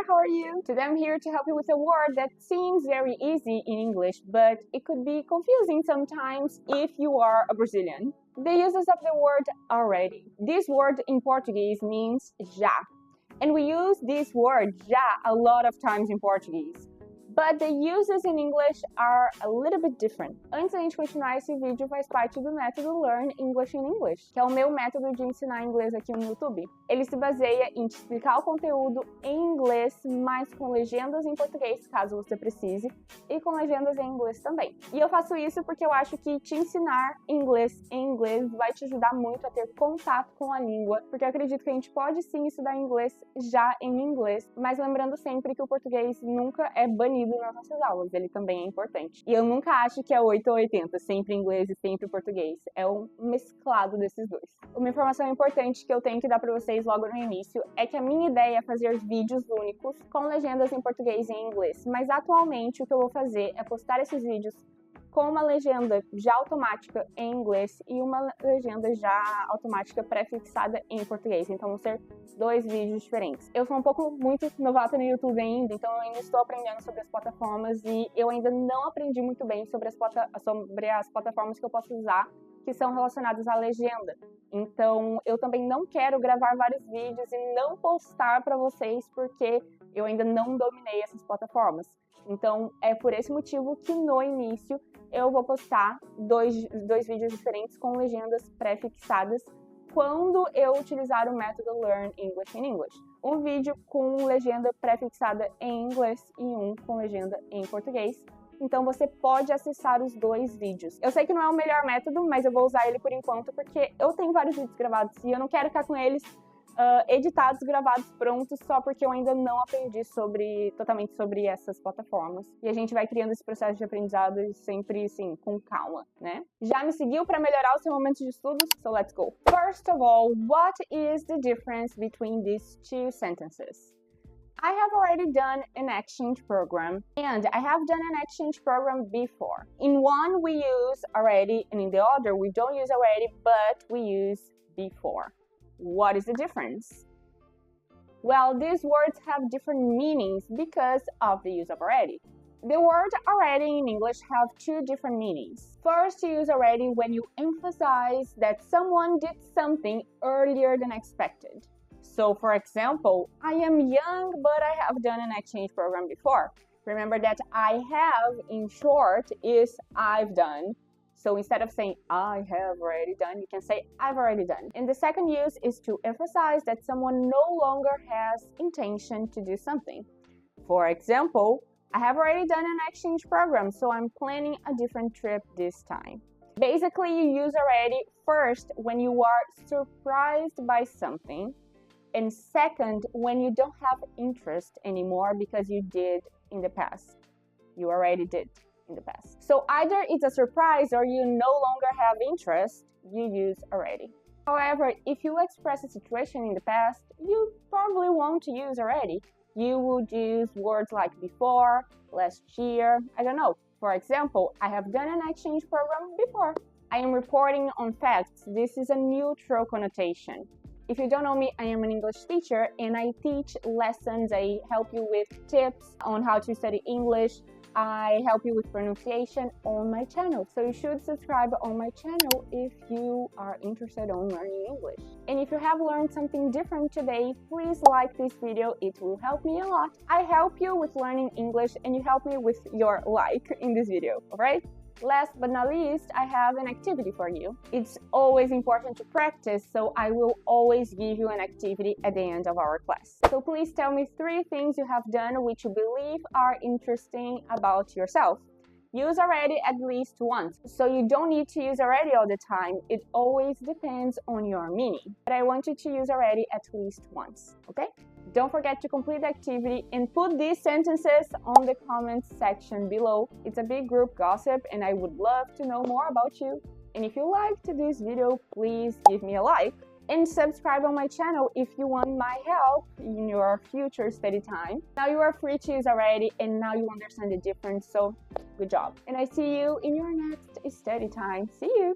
how are you? Today I'm here to help you with a word that seems very easy in English, but it could be confusing sometimes if you are a Brazilian. The uses of the word already. This word in Portuguese means já, and we use this word já a lot of times in Portuguese. But the uses in English are a little bit different. Antes da gente continuar, esse vídeo faz parte do método Learn English in English, que é o meu método de ensinar inglês aqui no YouTube. Ele se baseia em te explicar o conteúdo em inglês, mas com legendas em português, caso você precise, e com legendas em inglês também. E eu faço isso porque eu acho que te ensinar inglês em inglês vai te ajudar muito a ter contato com a língua, porque eu acredito que a gente pode sim estudar inglês já em inglês, mas lembrando sempre que o português nunca é banido nas nossas aulas, ele também é importante. E eu nunca acho que é 8 ou 80, sempre inglês e sempre português. É um mesclado desses dois. Uma informação importante que eu tenho que dar para vocês logo no início é que a minha ideia é fazer vídeos únicos com legendas em português e em inglês, mas atualmente o que eu vou fazer é postar esses vídeos com uma legenda já automática em inglês e uma legenda já automática pré-fixada em português. Então vão ser 2 vídeos diferentes. Eu sou muito novata no YouTube ainda, então eu ainda estou aprendendo sobre as plataformas e eu ainda não aprendi muito bem sobre as plataformas que eu posso usar que são relacionadas à legenda. Então eu também não quero gravar vários vídeos e não postar para vocês porque eu ainda não dominei essas plataformas. Então é por esse motivo que no início eu vou postar dois vídeos diferentes com legendas pré-fixadas quando eu utilizar o método Learn English in English. Um vídeo com legenda pré-fixada em inglês e um com legenda em português. Então você pode acessar os 2 vídeos. Eu sei que não é o melhor método, mas eu vou usar ele por enquanto porque eu tenho vários vídeos gravados e eu não quero ficar com eles editados, gravados, prontos, só porque eu ainda não aprendi totalmente sobre essas plataformas. E a gente vai criando esse processo de aprendizado sempre, assim, com calma, né? Já me seguiu para melhorar o seu momento de estudos? So let's go! First of all, what is the difference between these 2 sentences? I have already done an exchange program, and I have done an exchange program before. In one, we use already, and in the other, we don't use already, but we use before. What is the difference? Well, these words have different meanings because of the use of already. The word already in English have 2 different meanings. First, you use already when you emphasize that someone did something earlier than expected. So, for example, I am young, but I have done an exchange program before. Remember that I have, in short, is I've done. So instead of saying, I have already done, you can say, I've already done. And the second use is to emphasize that someone no longer has intention to do something. For example, I have already done an exchange program, so I'm planning a different trip this time. Basically, you use already first when you are surprised by something, and second, when you don't have interest anymore because you did in the past. You already did in the past. So either it's a surprise or you no longer have interest, you use already. However, if you express a situation in the past, you probably won't use already. You would use words like before, last year, I don't know. For example, I have done an exchange program before. I am reporting on facts. This is a neutral connotation. If you don't know me, I am an English teacher and I teach lessons. I help you with tips on how to study English. I help you with pronunciation on my channel. So you should subscribe on my channel if you are interested in learning English. And if you have learned something different today, please like this video. It will help me a lot. I help you with learning English and you help me with your like in this video, alright? Last but not least, I have an activity for you. It's always important to practice, so I will always give you an activity at the end of our class. So please tell me 3 things you have done which you believe are interesting about yourself. Use already at least once, so you don't need to use already all the time. It always depends on your meaning. But I want you to use already at least once, okay? Don't forget to complete the activity and put these sentences on the comments section below. It's a big group gossip and I would love to know more about you. And if you liked this video, please give me a like and subscribe on my channel if you want my help in your future study time. Now you are free to use already and now you understand the difference, so good job. And I see you in your next study time. See you!